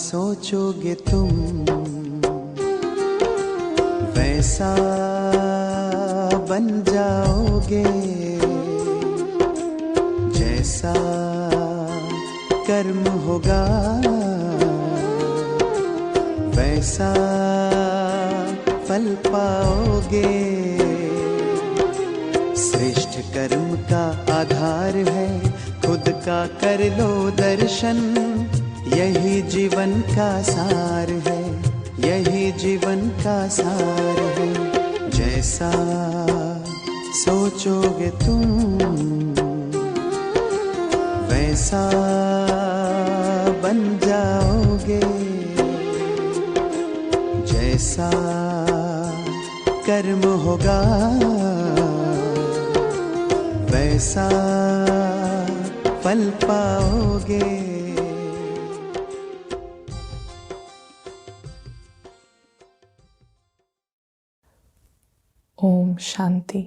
सोचोगे तुम वैसा बन जाओगे, जैसा कर्म होगा वैसा फल पाओगे। श्रेष्ठ कर्म का आधार है खुद का कर लो दर्शन, यही जीवन का सार है, यही जीवन का सार है। जैसा सोचोगे तुम वैसा बन जाओगे, जैसा कर्म होगा वैसा फल पाओगे। ओम शांति।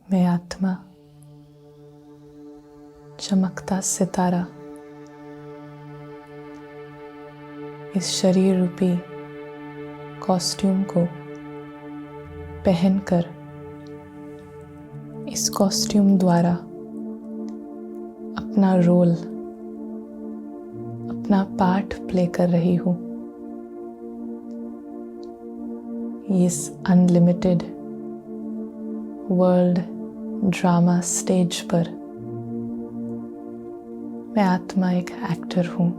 मैं आत्मा, चमकता सितारा, इस शरीर रूपी कॉस्ट्यूम को पहनकर इस कॉस्ट्यूम द्वारा अपना रोल, अपना पार्ट प्ले कर रही हूँ। इस अनलिमिटेड वर्ल्ड ड्रामा स्टेज पर मैं आत्मा एक एक्टर हूँ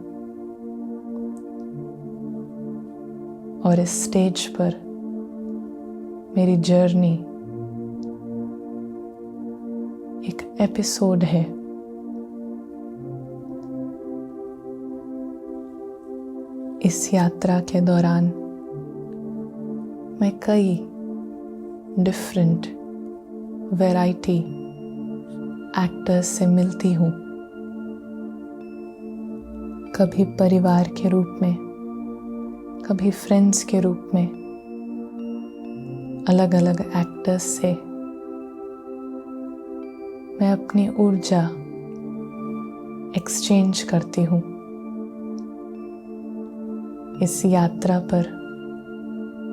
और इस स्टेज पर मेरी जर्नी एक एपिसोड है। इस यात्रा के दौरान मैं कई डिफरेंट वैरायटी एक्टर्स से मिलती हूँ, कभी परिवार के रूप में, कभी फ्रेंड्स के रूप में। अलग अलग एक्टर्स से मैं अपनी ऊर्जा एक्सचेंज करती हूँ। इस यात्रा पर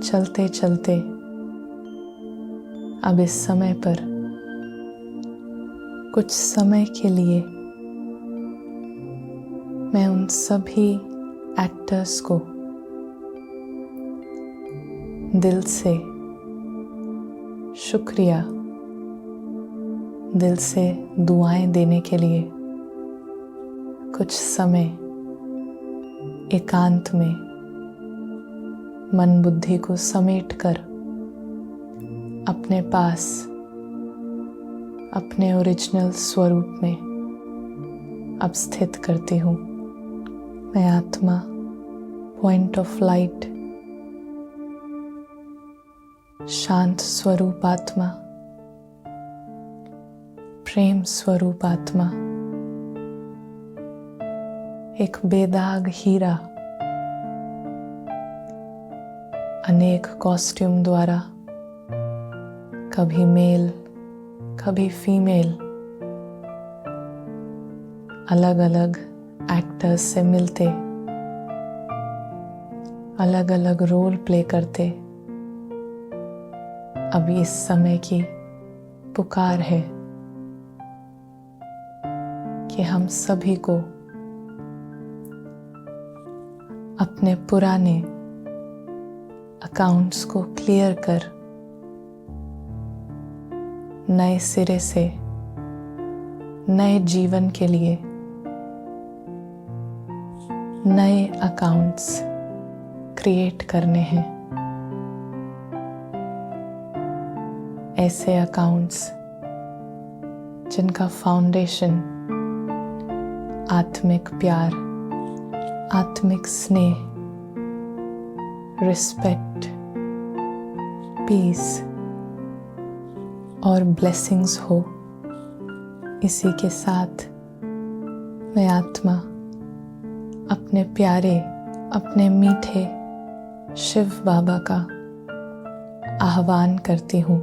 चलते चलते अब इस समय पर कुछ समय के लिए मैं उन सभी एक्टर्स को दिल से शुक्रिया, दिल से दुआएं देने के लिए कुछ समय एकांत में मन बुद्धि को समेटकर अपने पास, अपने ओरिजिनल स्वरूप में अब स्थित करती हूँ। मैं आत्मा, पॉइंट ऑफ लाइट, शांत स्वरूप आत्मा, प्रेम स्वरूप आत्मा, एक बेदाग हीरा अनेक कॉस्ट्यूम द्वारा, कभी मेल कभी फीमेल, अलग अलग एक्टर्स से मिलते, अलग अलग रोल प्ले करते। अभी इस समय की पुकार है कि हम सभी को अपने पुराने अकाउंट्स को क्लियर कर नए सिरे से नए जीवन के लिए नए अकाउंट्स क्रिएट करने हैं। ऐसे अकाउंट्स जिनका फाउंडेशन आत्मिक प्यार, आत्मिक स्नेह, रिस्पेक्ट, पीस और ब्लेसिंग्स हो। इसी के साथ मैं आत्मा अपने प्यारे, अपने मीठे शिव बाबा का आह्वान करती हूँ।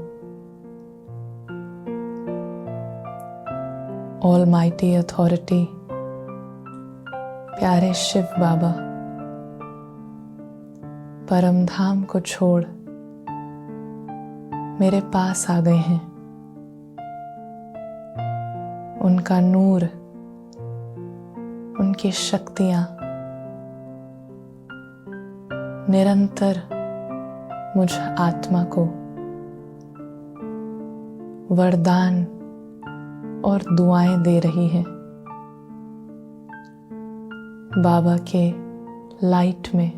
ऑलमाइटी अथॉरिटी, प्यारे शिव बाबा, परम धाम को छोड़ मेरे पास आ गए हैं। उनका नूर, उनकी शक्तियां निरंतर मुझ आत्मा को वरदान और दुआएं दे रही है। बाबा के लाइट में,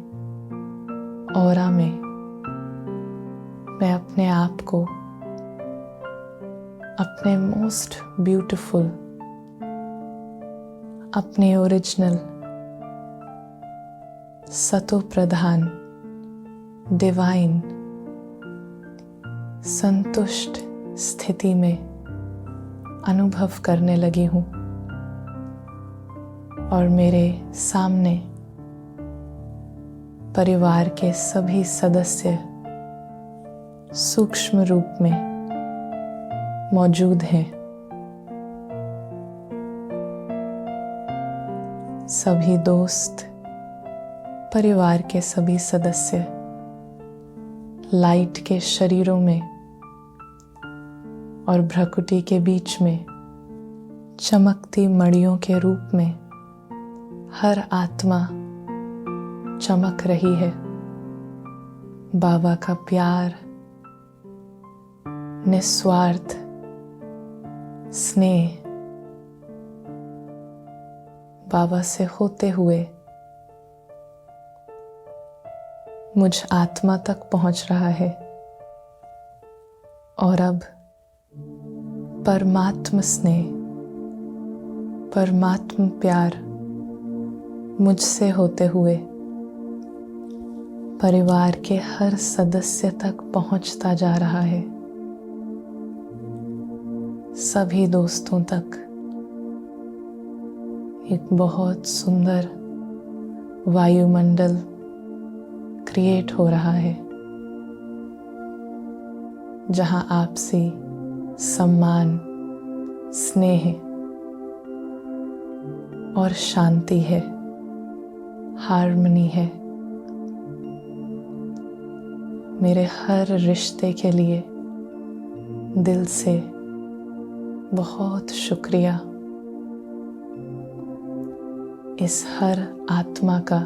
ऑरा में मैं अपने आप को अपने मोस्ट ब्यूटीफुल, अपने ओरिजिनल सतो प्रधान, डिवाइन, संतुष्ट स्थिति में अनुभव करने लगी हूँ। और मेरे सामने परिवार के सभी सदस्य सूक्ष्म रूप में मौजूद हैं। सभी दोस्त, परिवार के सभी सदस्य लाइट के शरीरों में और भ्रकुटी के बीच में चमकती मणियों के रूप में हर आत्मा चमक रही है। बाबा का प्यार, निस्वार्थ स्नेह बाबा से होते हुए मुझ आत्मा तक पहुंच रहा है। और अब परमात्म स्नेह, परमात्म प्यार मुझसे होते हुए परिवार के हर सदस्य तक पहुंचता जा रहा है। सभी दोस्तों तक एक बहुत सुंदर वायुमंडल क्रिएट हो रहा है, जहां आपसी सम्मान, स्नेह और शांति है, हार्मनी है। मेरे हर रिश्ते के लिए दिल से बहुत शुक्रिया। इस हर आत्मा का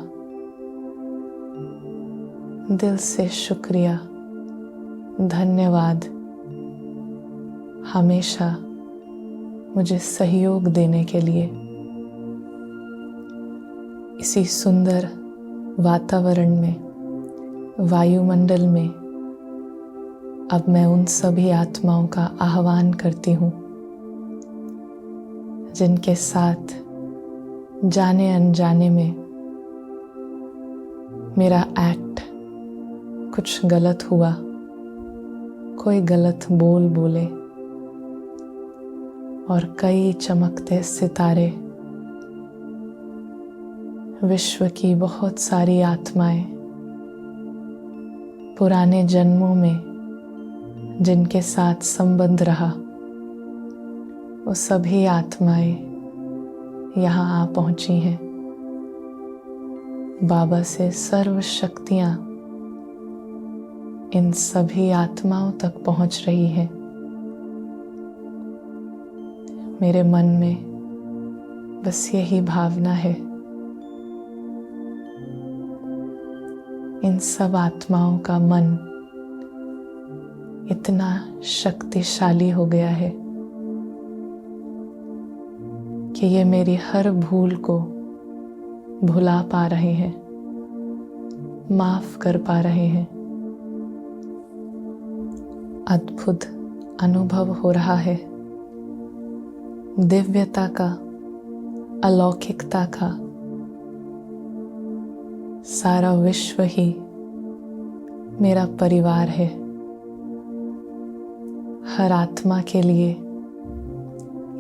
दिल से शुक्रिया, धन्यवाद। हमेशा मुझे सहयोग देने के लिए। इसी सुंदर वातावरण में, वायुमंडल में अब मैं उन सभी आत्माओं का आह्वान करती हूँ जिनके साथ जाने अनजाने में मेरा एक्ट कुछ गलत हुआ, कोई गलत बोल बोले और कई चमकते सितारे, विश्व की बहुत सारी आत्माएं पुराने जन्मों में जिनके साथ संबंध रहा, वो सभी आत्माएं यहाँ आ पहुंची हैं। बाबा से सर्व शक्तियां इन सभी आत्माओं तक पहुंच रही हैं। मेरे मन में बस यही भावना है, इन सब आत्माओं का मन इतना शक्तिशाली हो गया है कि ये मेरी हर भूल को भुला पा रहे हैं, माफ कर पा रहे हैं। अद्भुत अनुभव हो रहा है, दिव्यता का, अलौकिकता का। सारा विश्व ही मेरा परिवार है। हर आत्मा के लिए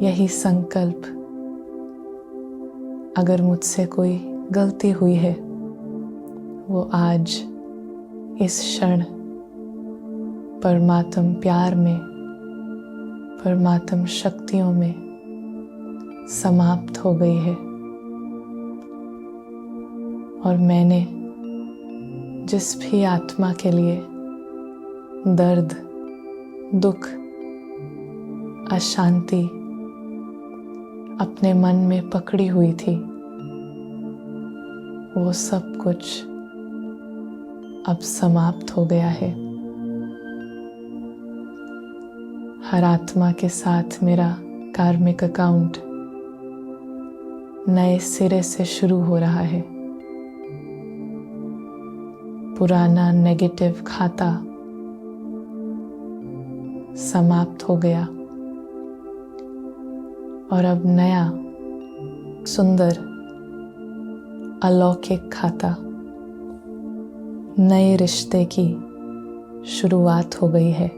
यही संकल्प, अगर मुझसे कोई गलती हुई है वो आज इस क्षण परमात्म प्यार में, परमात्म शक्तियों में समाप्त हो गई है। और मैंने जिस भी आत्मा के लिए दर्द, दुख, अशांति अपने मन में पकड़ी हुई थी, वो सब कुछ अब समाप्त हो गया है। हर आत्मा के साथ मेरा कार्मिक अकाउंट नए सिरे से शुरू हो रहा है। पुराना नेगेटिव खाता समाप्त हो गया और अब नया सुंदर अलौकिक खाता, नए रिश्ते की शुरुआत हो गई है।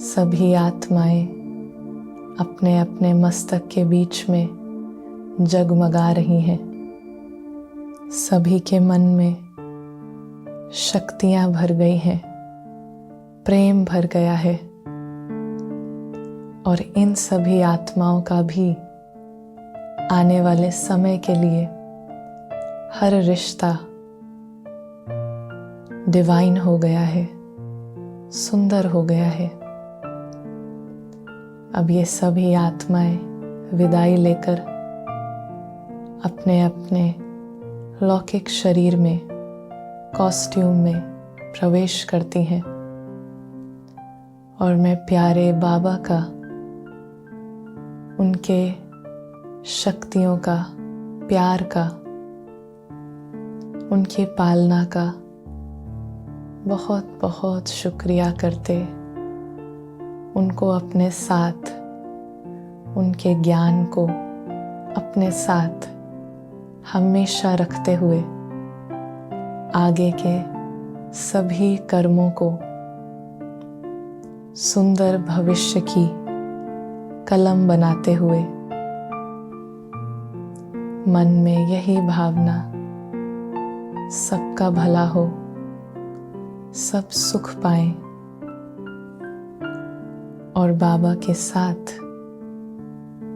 सभी आत्माएं अपने अपने मस्तक के बीच में जगमगा रही हैं। सभी के मन में शक्तियां भर गई हैं, प्रेम भर गया है और इन सभी आत्माओं का भी आने वाले समय के लिए हर रिश्ता डिवाइन हो गया है, सुंदर हो गया है। अब ये सभी आत्माएं विदाई लेकर अपने अपने लौकिक शरीर में कॉस्ट्यूम में प्रवेश करती हैं और मैं प्यारे बाबा का, उनके शक्तियों का, प्यार का, उनकी पालना का बहुत बहुत शुक्रिया करते, उनको अपने साथ, उनके ज्ञान को अपने साथ हमेशा रखते हुए आगे के सभी कर्मों को सुंदर भविष्य की कलम बनाते हुए मन में यही भावना, सबका भला हो, सब सुख पाएं और बाबा के साथ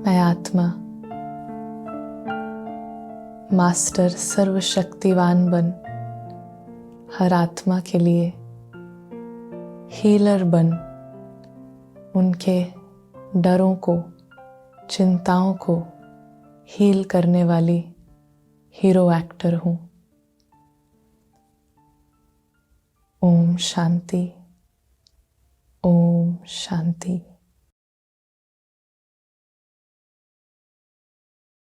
मैं आत्मा मास्टर सर्वशक्तिवान बन हर आत्मा के लिए हीलर बन उनके डरों को, चिंताओं को हील करने वाली हीरो एक्टर हूँ। ओम शांति, ओम शांति।